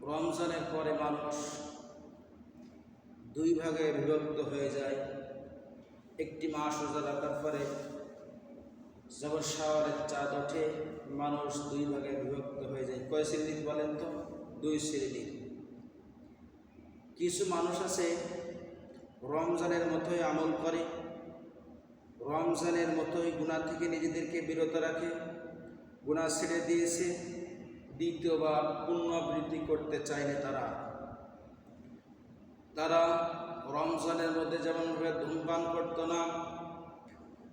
রমজানের পরে মানুষ দুই ভাগে বিভক্ত হয়ে যায়। একটি মাস রোজা রাখার পরে যখন শাওয়ালের চাঁদ ওঠে মানুষ দুই ভাগে বিভক্ত হয়ে যায়। কয় শ্রেণীর বলেন তো? দুই শ্রেণীর। কিছু মানুষ আছে রমজানের মতোই আমল করে, রমজানের মতোই গুনাহ থেকে নিজেদেরকে বিরত রাখে, গুনাহ ছেড়ে দিয়েছে, দ্বিতীয়বার পুনরাবৃত্তি করতে চায় না। তারা রমজানের মধ্যে যেমনভাবে ধূমপান করতো না,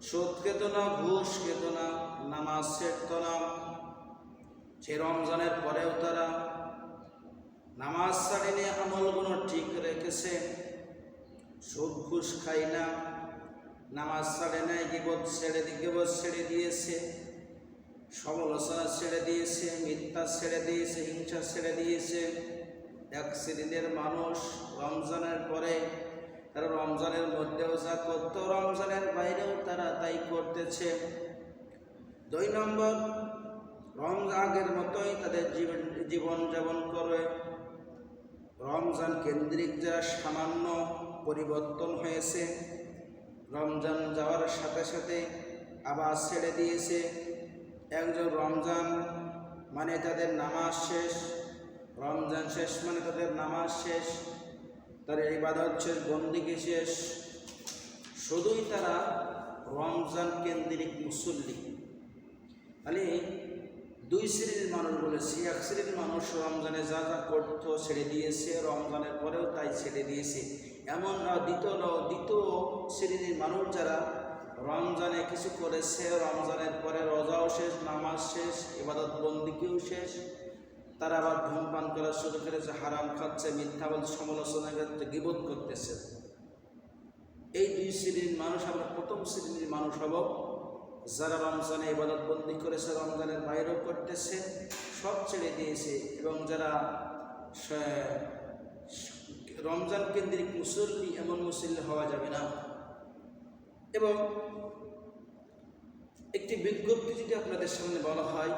সুদ খেত না, ঘুষ খেত না, নামাজ ছেড়ত না, সে রমজানের পরেও তারা নামাজ ছাড়েনি, আমলগুলো ঠিক রেখেছে, সুদ ঘুষ খায় না, নামাজ ছাড়ে নাই, গীবত ছেড়ে দিয়েছে, সমালোচনা ছেড়ে দিয়েছে, মিথ্যা ছেড়ে দিয়েছে, হিংসা ছেড়ে দিয়েছে। এক শ্রেণীর মানুষ রমজানের পরে তারা রমজানের মধ্যেও যা করতো রমজানের বাইরেও তারা তাই করতেছে। 2 নম্বর, রমজানের মতোই তাদের জীবন যাপন করে। রমজান কেন্দ্রিক যারা সামান্য পরিবর্তন হয়েছে, রমজান যাওয়ার সাথে সাথে আবার ছেড়ে দিয়েছে। একজন রমজান মানে তাদের নামাজ শেষ, রমজান শেষ মানে তাদের নামাজ শেষ, তার ইবাদত শেষ, বন্দেগী শেষ, শুধুই তারা রমজান কেন্দ্রিক মুসল্লি। তাহলে দুই শ্রেণীর মানুষ বলেছি। এক শ্রেণীর মানুষ রমজানে যা যা করতো ছেড়ে দিয়েছে, রমজানের পরেও তাই ছেড়ে দিয়েছে। এমন দ্বিতীয় শ্রেণীর মানুষ যারা রমজানে কিছু করেছে, রমজানের পরে রোজাও শেষ, নামাজ শেষ, ইবাদত বন্দেগীও শেষ, তারা আবার ধূমপান করা শুরু করেছে, হারাম খাচ্ছে, মিথ্যা বলছে, সমালোচনা করতে, গীবত করতেছে। এই দুই শ্রেণীর মানুষ। আমরা প্রথম শ্রেণীর মানুষ হব যারা রমজানে ইবাদত বন্দি করেছে, রমজানের বাইরেও করতেছে, সব ছেড়ে দিয়েছে, এবং যারা রমজান কেন্দ্রিক মুসল্লি, এমন মুসল্লি হওয়া যাবে না। এবং একটি বিজ্ঞপ্তি যদি আপনাদের সামনে বলা হয়,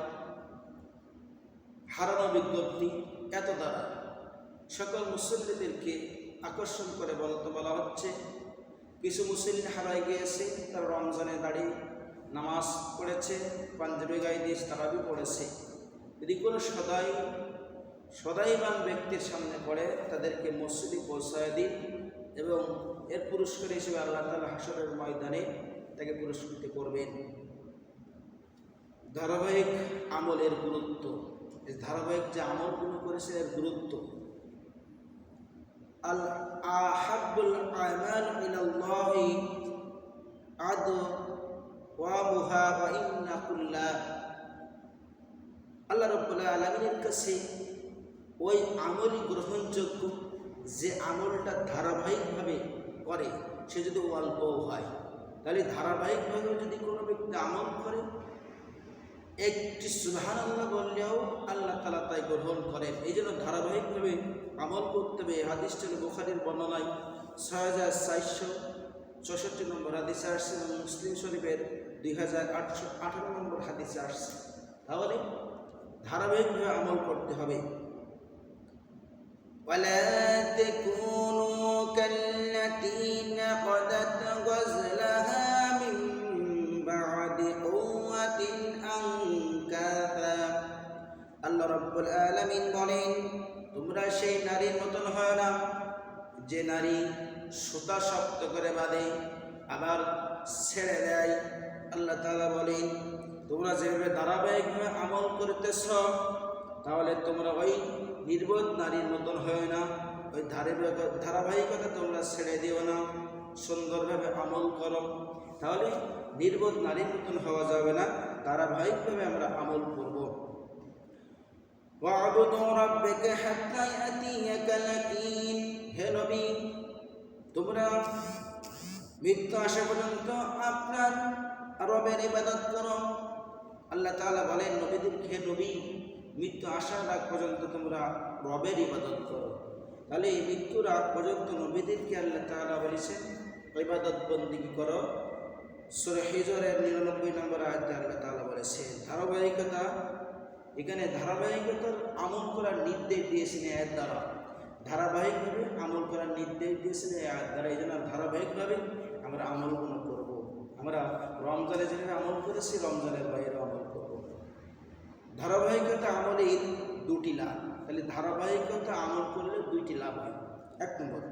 হারানো বিজ্ঞপ্তি, এত দ্বারা সকল মুসল্লিদেরকে আকর্ষণ করে বলা হচ্ছে, কিছু মুসল্লি হারাই গিয়েছে, তারা রমজানে দাঁড়িয়ে নামাজ পড়েছে, পাঞ্জাবি গায়ে দিয়ে তারাবি পড়েছে। যদি কোনো সদাইবান ব্যক্তির সামনে পড়ে, তাদেরকে মসজিদে পৌঁছায় দিন, এবং এর পুরস্কার হিসেবে আল্লাহ তাআলা হাশরের ময়দানে তাকে পুরস্কৃত করবেন। ধারাবাহিক আমলের গুরুত্ব, ধারাবাহিক যে আমলগুলো করেছে এর গুরুত্ব। আল আহাব্বুল আমাল ইলাল্লাহি আদওয়ামুহা ওয়া ইন্না কুল্লা। আল্লাহ রাব্বুল আলামিনের কাছে ওই আমলই গ্রহণযোগ্য যে আমলটা ধারাবাহিকভাবে করে, সে যদি অল্পও হয়। তাহলে ধারাবাহিকভাবে যদি কোনো ব্যক্তি আমল করে, একটি সুবহানাল্লাহ বললেও আল্লাহ তাআলা তাই গ্রহণ করেন। এই জন্য ধারাবাহিকভাবে আমল করতে হবে। হাদিসটি হল বুখারীর বর্ণনায় 6464 নম্বর হাদিসে আসছে, এবং মুসলিম শরীফের 2818 নম্বর হাদিসে আসছে। তাহলে ধারাবাহিকভাবে আমল করতে হবে। ওয়ালা তাকুনু কাল্লাতী নাকাদাত গজলাহা মিন বা'দি কুওয়াতিন আনকাসা। আল্লাহ রাব্বুল আলামিন বলেন, তোমরা সেই নারীর মতন হয় না যে নারী সুতা শক্ত করে বাঁধে আবার ছেড়ে দেয়। আল্লাহ তাআলা বলেন, তোমরা যেভাবে ধারাবাহিকভাবে আমল করতেছ, তাহলে তোমরা ওই নির্বোধ নারীর মতন হয় না। ওই ধারাবাহিকতা তোমরা ছেড়ে দিও না, সুন্দরভাবে আমল করো। তাহলে নির্বোধ নারীর মতন হওয়া যাবে না, ধারাবাহিকভাবে আমরা আমল করব। ওয়া'বুদু রাব্বাকা হাত্তা ইয়াতিয়াকাল ইয়াকিন। হে নবী, তোমরা মৃত্যু আসা পর্যন্ত আপনার রবের ইবাদত করো। আল্লাহ তাআলা বলেন নবীদেরকে, হে নবী, মৃত্যু আসার আগ পর্যন্ত তোমরা রবের ইবাদত করো। তাহলে এই মৃত্যুর আগ পর্যন্ত নবীদেরকে আল্লাহ তাআলা বলেছেন ইবাদত বন্দেগী করো। সূরা হিজরের 99 নম্বর আয়াতে আল্লাহ তাআলা বলেছেন ধারাবাহিকতা এখানে ধারাবাহিকতার আমল করার নির্দেশ দিয়েছেন এই আয়াত দ্বারা, ধারাবাহিকভাবে আমল করার নির্দেশ দিয়েছেন এই আয়াত দ্বারা। এই জন্য ধারাবাহিকভাবে আমরা আমলগুলো করব। আমরা রমজানে যেভাবে আমল করেছি রমজানের বাইরে আমল করব। ধারাবাহিকতা আমলের দুটি লাভ, তাহলে ধারাবাহিকতা আমল করলে দুইটি লাভ হয়। এক নম্বর,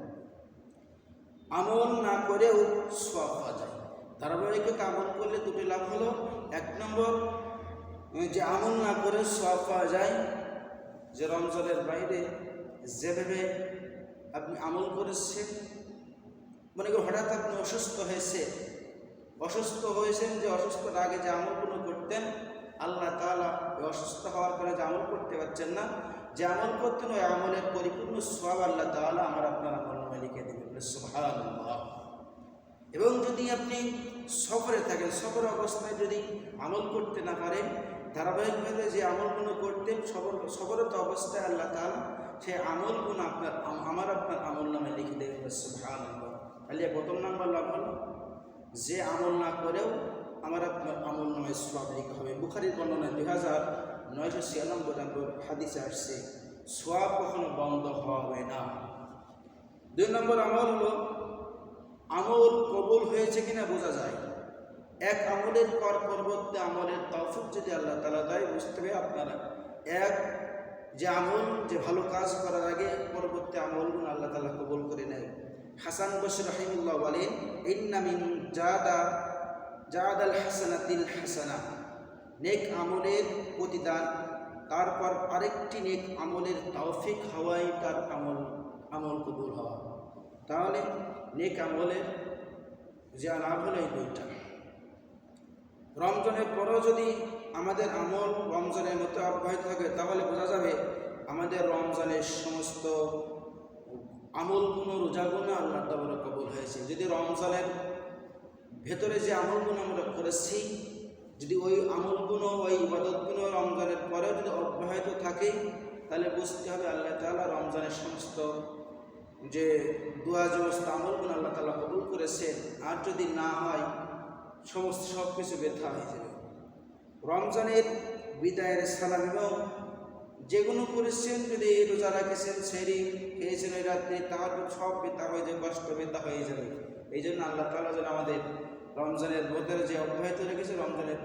আমল না করেও সওয়াব পাওয়া যায়। ধারাবাহিকতা আমল করলে দুটি লাভ হলো, এক নম্বর যে আমল না করে সওয়াব পাওয়া যায়, যে রমজানের বাইরে যেভাবে আপনি আমল করেছেন, মনে করি হঠাৎ আপনি অসুস্থ হয়েছেন, যে অসুস্থতার আগে যে আমলগুলো করতেন আল্লাহ তাআলা অসুস্থ হওয়ার পরে যে আমল করতে পারছেন না, যে আমল করতেন ওই আমলের পরিপূর্ণ সওয়াব আল্লাহ তাআলা আমার আপনার আমলনামায় লিখে দেবেন। সুবহানাল্লাহ। এবং যদি আপনি সফরে থাকেন, সফর অবস্থায় যদি আমল করতে না পারেন, ধারাবাহিকভাবে যে আমলগুলো করতেন সফরত অবস্থায় আল্লাহ তাআলা সেই আমলগুলো আমার আপনার আমলনামায় লিখে দেবেন। সুবহানাল্লাহ। তাহলে প্রথম নাম্বার লাভ হলো যে আমল না করেও আমার আপনার আমলনামায় সওয়াব লেখা হবে। বুখারীর বর্ণনা 2996 নম্বর হাদিসে আসছে, সওয়াব কখনো বন্ধ হবে না। দুই নম্বর আমল হলো আমল কবুল হয়েছে কিনা বোঝা যায়। এক আমলের পর পরবর্তী আমলের তৌফিক যদি আল্লাহ তাআলা দেয়, বুঝতে হবে আপনারা যে আমল যে ভালো কাজ করার আগে পরবর্তী আমলগুলো আল্লাহ তাআলা কবুল করে নেয়। হাসান বসরি রাহিমাহুল্লাহ বলেন, ইন্না মিন জাদাল হাসানাতিল হাসানা, নেক আমলের প্রতিদান, তারপর আরেকটি নেক আমলের তৌফিক হওয়াই তার আমল কবুল হওয়া। তাহলে নেক আমলের যে লাভ হলো এই দুইটা। রমজানের পরেও যদি আমাদের আমল রমজানের মতো অব্যাহত থাকে, তাহলে বোঝা যাবে আমাদের রমজানের সমস্ত আমলগুলো রোজাগুলো আল্লাহ তাআলা কবুল হয়েছে। যদি রমজানের ভেতরে যে আমলগুলো আমরা করেছি, যদি ওই আমলগুলো ওই ইবাদতগুলো রমজানের পরেও যদি অব্যাহত থাকে, তাহলে বুঝতে হবে আল্লাহ তাআলা রমজানের সমস্ত যে দোয়া সমস্ত আমলগুলো আল্লাহ তাআলা কবুল করেছেন। আর যদি না হয় সব কিছু ব্যর্থ হয়ে যাবে। রমজানের বিদায়ের সালাম এবং যেগুলো করেছেন, যদি রোজা রেখেছেন, সেহরি খেয়েছেন ওই রাত্রে, তাহলে সব ব্যর্থ হয়ে যাবে, কষ্ট ব্যর্থ হয়ে যাবে। এই জন্য আল্লাহ তাআলা যেন আমাদের রমজানের ভেতরে যে অব্যাহত রেখেছে, রমজানের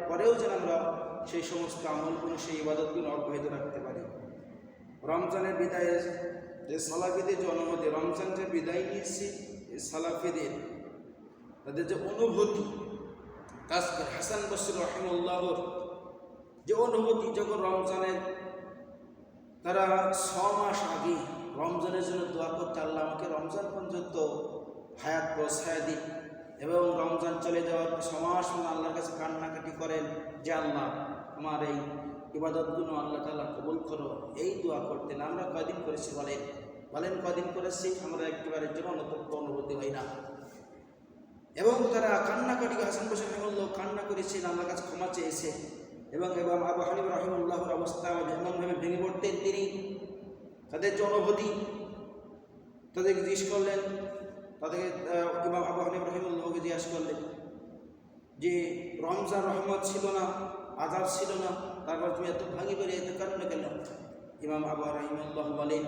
পরেও যেন আমরা সেই সমস্ত আমলগুলো সেই ইবাদতগুলো অব্যাহত রাখতে পারি। রমজানের বিদায়ের যে সালাফিদের যে অনুভূতি, রমজান যে বিদায় নিয়েছি, এই সালাফিদের তাদের যে অনুভূতি কাজ করে, হাসান বসরি রাহিমাহুল্লাহর যে অনুভূতি, যখন রমজানের তারা 6 মাস আগে রমজানের জন্য দোয়া করতে, আল্লাহ আমাকে রমজান পর্যন্ত হায়াত পৌঁছায় দিন, এবং রমজান চলে যাওয়ার 6 মাস আল্লাহর কাছে কান্নাকাটি করেন যে আল্লাহ আমার এই ইবাদতগুলো আল্লাহ তাআলা কবুল করো, এই দোয়া করতেন। আমরা কয়দিন করেছি বলেন কয়দিন করেছি? আমরা একেবারে জন্য অনুভূতি হয় না। এবং তারা কান্নাকাটি, হাসান বসরি রাহিমাহুল্লাহ কান্না করেছেন, আল্লাহর কাছে ক্ষমা চেয়েছে। এবং আবু হানিফা রাহিমাহুল্লাহর অবস্থা এমনভাবে ভেঙে পড়তেন, তিনি তাদের যে অনুভূতি তাদেরকে জিজ্ঞেস করলেন, তাদেরকে ইমাম আবু হানিফা রাহিমাহুল্লাহকে জিজ্ঞাসা করলেন যে রমজান রহমত ছিল না, আযাব ছিল না, তারপর তুমি এত ভাঙি বেড়ে এত কারণে কেন? ইমাম আবু রাহিমাহুল্লাহ বলেন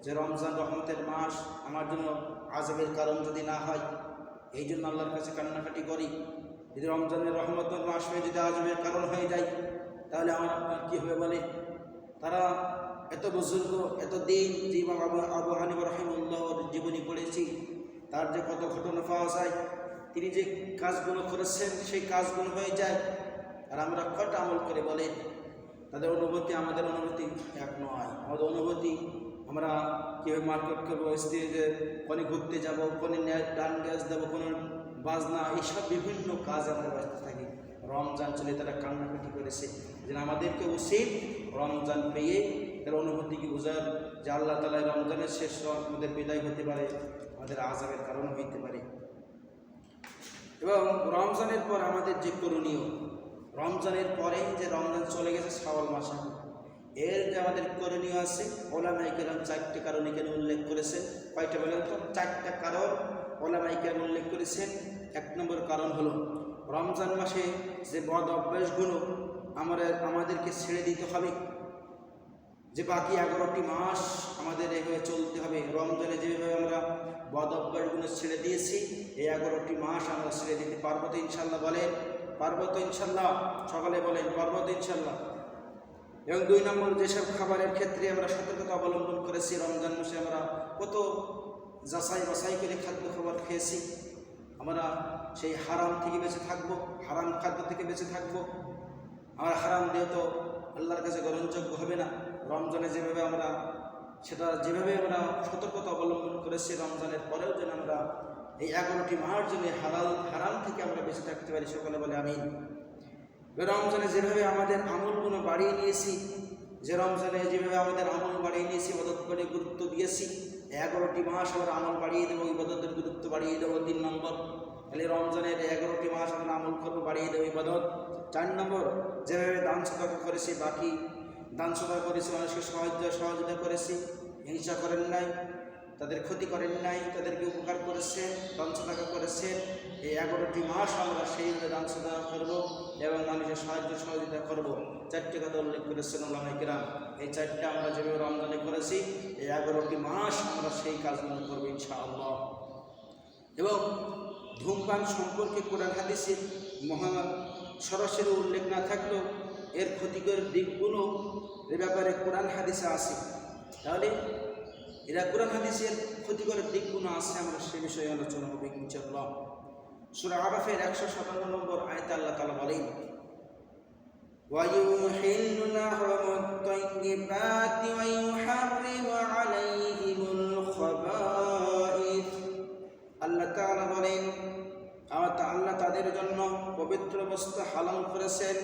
যে রমজান রহমতের মাস, আমার জন্য আযাবের কারণ যদি না হয়, এই জন্য আল্লাহর কাছে কান্নাকাটি করি। যদি রমজানের রহমতের মাস হয়ে যদি আযাবের কারণ হয়ে যায়, তাহলে আমার আপনার কী হবে? বলে তারা এত বুজুর্গ, এত দিন যে ইমাম আবু হানিফা রাহিমাহুল্লাহর জীবনী পড়েছি, তার যে কত ঘটনা পাওয়া যায়, তিনি যে কাজগুলো করেছেন সেই কাজগুলো হয়ে যায়, আর আমরা কটা আমল করে বলেন। তাদের অনুভূতি আমাদের অনুভূতি এক নয়। আমাদের অনুভূতি আমরা কীভাবে মার্কেট করবো, স্ত্রীদের কোনে ঘুরতে যাব, কোনে ডান গ্যাস দেবো, কোনো বাজনা, এইসব বিভিন্ন কাজ আমরা ব্যস্ত থাকি। রমজান চলে তারা কান্নাকাটি করেছে, যেন আমাদেরকে উচিত রমজান পেয়ে তার অনুভূতিকে বোঝার যে আল্লাহ তাআলা রমজানের শেষ আমাদের বিদায় হতে পারে, আমাদের আযাবের কারণ হইতে পারে। এবং রমজানের পর আমাদের যে করণীয়, রমজানের পরে যে রমজান চলে গেছে শাওয়াল মাসে, এর যে আমাদের করণীয় আছে, ওলামায়ে কেরাম 4টি কারণ এখানে উল্লেখ করেছেন। কয়টা বলেন তো? 4টা কারণ ওলামায়ে কেরাম উল্লেখ করেছেন। 1 নম্বর কারণ হলো রমজান মাসে যে বদ অভ্যাসগুলো আমাদেরকে ছেড়ে দিতে হবে, যে বাকি 11টি মাস আমাদের এভাবে চলতে হবে। রমজানে যেভাবে আমরা বদ অভ্যাসগুলো ছেড়ে দিয়েছি, এই 11টি মাস আমরা ছেড়ে দিতে পারবো তো ইনশাল্লাহ? বলেন পারবো তো ইনশাল্লাহ? সকালে বলেন পারবো তো ইনশাল্লাহ? এবং 2 নম্বর, যেসব খাবারের ক্ষেত্রে আমরা সতর্কতা অবলম্বন করেছি, রমজান মাসে আমরা কত যাচাই বাছাই করে খাদ্য খাবার খেয়েছি, আমরা সেই হারাম থেকে বেঁচে থাকবো, হারাম খাদ্য থেকে বেঁচে থাকবো। আমরা হারাম দিয়ে তো আল্লাহর কাছে গ্রহণযোগ্য হবে না। রমজানে যেভাবে আমরা আমরা সতর্কতা অবলম্বন করেছি, রমজানের পরেও যেন আমরা এই 11টি মাস যেন হারাম থেকে আমরা বেঁচে থাকতে পারি। সকলে বলে আমিন। রমজানে যেভাবে আমাদের আমলগুলো বাড়িয়ে নিয়েছি, আমল বাড়িয়ে নিয়েছি, ইবাদত করে গুরুত্ব দিয়েছি, 11টি মাস আমরা আমল বাড়িয়ে দেবো, ইবাদতের গুরুত্ব বাড়িয়ে দেবো। 3 নম্বর, তাহলে রমজানের 11টি মাস আমরা আমল করবো, বাড়িয়ে দেবো ইবাদত। 4 নম্বর, যেভাবে দান সদকা করেছি, বাকি দান সদকা করেছি, মানুষকে সহযোগিতা করেছি, হিংসা করেন নাই, তাদের ক্ষতি করেন নাই, তাদেরকে উপকার করেছেন, দান সদকা করেছেন। এই 11টি মাস আমরা সেইভাবে দান সদকা করবো এবং মানুষের সহযোগিতা করবো। 4টি কথা উল্লেখ করেছেন উলামায়ে কেরাম। এই 4টা আমরা যেভাবে রমজানে করেছি, এই 11টি মাস আমরা সেই কাজগুলো করবো ইনশাআল্লাহ। এবং ধূমপান সম্পর্কে কোরআন হাদিসে সরাসরি উল্লেখ না থাকলেও এর ক্ষতিকর দিকগুলো এ ব্যাপারে কোরআন হাদিসে আছে। তাহলে এরা কোরআন হাদিসের ক্ষতিকর দিকগুলো আছে, আমরা সে বিষয়ে আলোচনা হবে ইনশাআল্লাহ। সূরা আরাফের 157 নম্বর আয়াতে আল্লাহ তাআলা বলেন, وَيُحِلُّ لَهُمُ الطَّيِّبَاتِ وَيُحَرِّمُ عَلَيْهِمُ الْخَبَائِثَ। আল্লাহ তাআলা বলেন, আল্লাহ তাদের জন্য পবিত্র বস্তু হালাল করেছেন,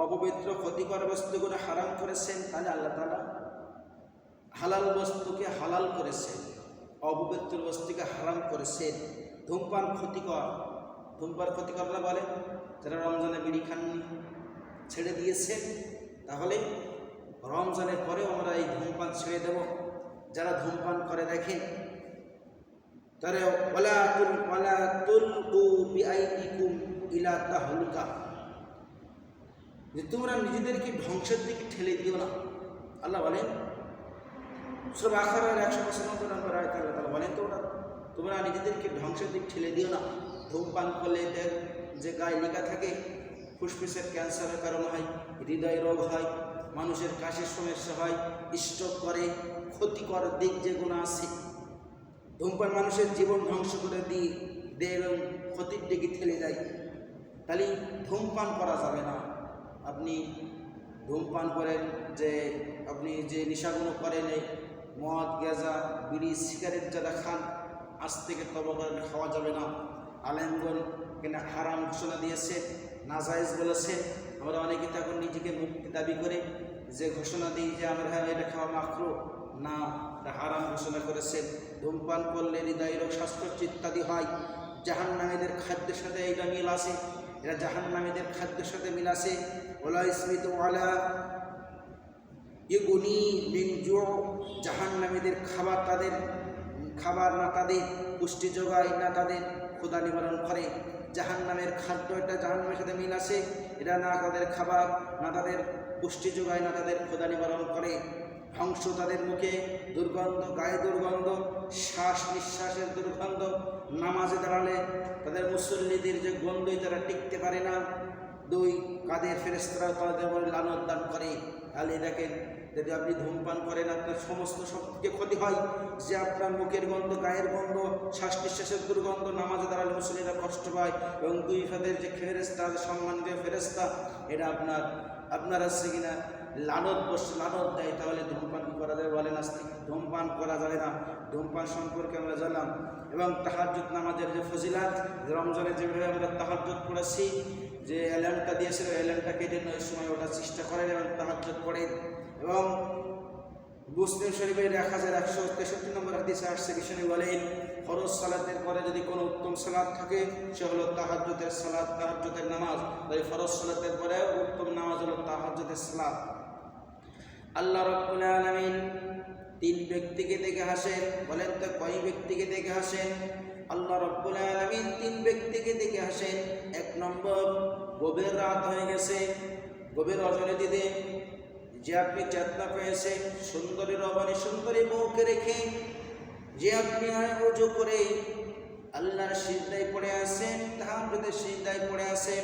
অপবিত্র ক্ষতিকর বস্তুগুলো হারাম করেছেন। তাহলে আল্লাহ তাআলা হালাল বস্তুকে হালাল করেছেন, অপবিত্র বস্তুকে হারাম করেছেন। ধূমপান ক্ষতিকর না বলেন? যারা রমজানে বিড়ি খাননি, ছেড়ে দিয়েছেন, তাহলে রমজানের পরেও আমরা এই ধূমপান ছেড়ে দেব। যারা ধূমপান করে দেখেন, তারা ওয়ালা তুলকু বিআইদিকুম ইলা তাহলুকা, যে তোমরা নিজেদেরকে ধ্বংসের দিকে ঠেলে দিও না। আল্লাহ বলেন সূরা বাকারার 195 নম্বর আয়াতে আল্লাহ তাআলা বলেন, তোমরা নিজেদেরকে ধ্বংসের দিকে ঠেলে দিও না। ধূমপান করলে এদের যে গায়ে লেখা থাকে, ফুসফুসের ক্যান্সারের কারণ হয়, হৃদয় রোগ হয়, মানুষের কাশির সমস্যা হয়, স্ট্রোক করে, ক্ষতিকর দিক যেগুলো আছে। ধূমপান মানুষের জীবন ধ্বংস করে দিয়ে এবং ক্ষতির দিকে ঠেলে যায়। তাহলে ধূমপান করা যাবে না। আপনি ধূমপান করেন, আপনি যে নেশাগুলো করেন, এই মদ, গেঁজা, বিড়ি, সিগারেট যারা খান, আজ থেকে তওবা করে খাওয়া যাবে না। আলেমগণ কেন হারাম ঘোষণা দিয়েছে, নাজায়েজ বলেছে। আমরা অনেকে তখন নিজেকে মুক্তি দাবি করে যে ঘোষণা দিই যে আমরা এটা খাওয়া মাকরুহ, না, এটা হারাম ঘোষণা করেছে। ধূমপান করলে হৃদয় রোগ, শ্বাসকষ্ট ইত্যাদি হয়। জাহান্নামীদের খাদ্যের সাথে এটা মিল আছে, এরা জাহান্নামীদের খাদ্যের সাথে মিল আছে। ওলা ইসমিতু আলা ইগুনি মিন জু, জাহান্নামীদের খাবার না তাদের পুষ্টি যোগায়, না তাদের ক্ষুধা নিবারণ করে। জাহান্নামের খাদ্য, এটা জাহান্নামের সাথে মিল আছে। এটা না তাদের খাবার, না তাদের পুষ্টি যোগায়, না তাদের ক্ষুধা নিবারণ করে। ধ্বংস তাদের মুখে, দুর্গন্ধ, গায়ে দুর্গন্ধ, শ্বাস নিঃশ্বাসের দুর্গন্ধ। নামাজে দাঁড়ালে তাদের মুসল্লিদের যে গন্ধই তারা টিকতে পারে না। 2 কাঁধের ফেরেশতারা তাদের উপরে লানত দান করে। তাহলে দেখেন, যদি আপনি ধূমপান করেন, আপনার সমস্ত সবকে ক্ষতি হয়। যে আপনার মুখের গন্ধ, গায়ের গন্ধ, শ্বাস নিঃশ্বাসের দুর্গন্ধ, নামাজে দাঁড়ালে মুসল্লিরা কষ্ট পায়। এবং 2 কাঁধের যে ফেরেশতা, সম্মানীয় ফেরেশতা, এটা আপনার আছে কিনা লানত দেয়। তাহলে ধূমপান করা যাবে? বলেন আস্তে। ধূমপান করা যাবে না। ধূমপান সম্পর্কে আমরা জানলাম। এবং তাহাজ্জুদ নামাজের যে ফজিলাত, রমজানে যেভাবে আমরা তাহাজ্জুদ পড়েছি, যে অ্যালার্মটা দিয়েছিল, অ্যালার্মটা কেটে ওই সময় ওঠার চেষ্টা করেন এবং তাহাজ্জুদ পড়েন। এবং মুসলিম শরীফের 1163 নম্বর হাদিসে আসছে, বিষ্ণু বলেন, ফরজ সালাতের পরে যদি কোনো উত্তম সালাত থাকে, সে হলো তাহাজ্জুদের সালাত, তাহাজ্জুদের নামাজ। তাই ফরজ সালাতের পরে উত্তম নামাজ হলো তাহাজ্জুদের সালাত। আল্লাহ রাব্বুল আলামিন 3 ব্যক্তিকে দেখে হাসেন। বলেন তো কয় ব্যক্তিকে দেখে হাসেন? আল্লাহ রাব্বুল আলামিন 3 ব্যক্তিকে দেখে হাসেন। 1 নম্বর, গভীর রাত হয়ে গেছে, গভীর রজনী দিনে যে আপনি চেতনা পেয়েছে সুন্দরী রমণী সুন্দরী বউকে রেখে যে আপনি ওযু করে আল্লাহর সিজদায় পড়ে আছেন, তাহাজ্জুদের সিজদায় পড়ে আছেন,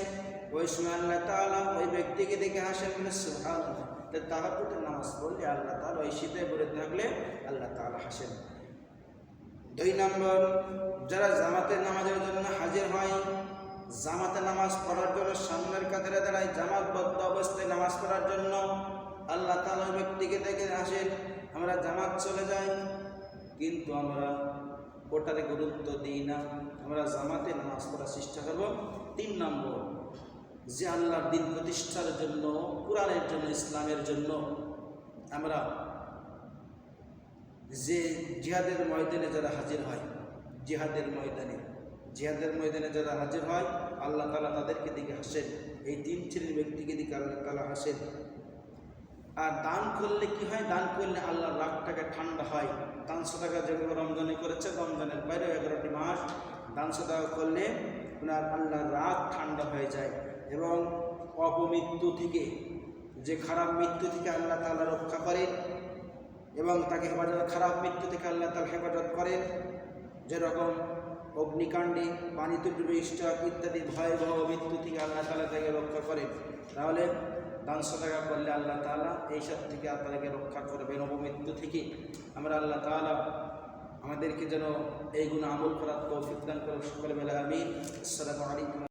ওই সময় আল্লাহ তাআলা ওই ব্যক্তিকে দেখে হাসেন, সুবহানাল্লাহ। তাহাজ্জুদের নামাজ পড়লে আল্লাহ তাআলা ওই সিজদায় পড়ে থাকলে আল্লাহ তাআলা হাসেন। 2 নম্বর, যারা জামাতের নামাজের জন্য হাজির হয়, জামাতে নামাজ পড়ার জন্য সামনের কাতারে দাঁড়ায়, জামাতবদ্ধ অবস্থায় নামাজ পড়ার জন্য আল্লাহ তাআলা ওই ব্যক্তিকে দেখে হাসেন। আমরা জামাত চলে যাই কিন্তু আমরা ওটাতে গুরুত্ব দিই না, আমরা জামাতে নামাজ পড়ার চেষ্টা করব। 3 নম্বর, যে আল্লাহর দিন প্রতিষ্ঠার জন্য, কোরআনের জন্য, ইসলামের জন্য আমরা যে জিহাদের ময়দানে যারা হাজির হয়, জিহাদের ময়দানে যারা হাজির হয় আল্লাহ তাআলা তাদেরকে দিকে হাসেন। এই 3 শ্রেণীর ব্যক্তিকে দিকে আল্লাহ তাআলা হাসেন। আর দান করলে কি হয়? দান করলে আল্লাহর রাগটাকে ঠান্ডা হয়। দান সদকা যেভাবে রমজানে করেছে, রমজানের বাইরে 11টি মাস দান সদকা করলে ওনার আল্লাহর রাগ ঠান্ডা হয়ে যায় এবং অপমৃত্যু থেকে, যে খারাপ মৃত্যু থেকে আল্লাহ তাআলা রক্ষা করেন এবং তাকে হেফাজত, খারাপ মৃত্যু থেকে আল্লাহ তাআলা হেফাজত করেন। যেরকম অগ্নিকাণ্ডে, পানিতে ডুবে স্ট্রোক ইত্যাদি ভয়াবহ মৃত্যু থেকে আল্লাহ তাআলা তাকে রক্ষা করেন। তাহলে দান সদকা করলে আল্লাহ তাআলা এইসব থেকে আপনাদেরকে রক্ষা করবেন, অপমৃত্যু থেকে। আমরা আল্লাহ তাআলা আমাদেরকে যেন এই গুণ আমল করার তৌফিক দান করে, সকলে বলে আমিন। আসসালামু আলাইকুম।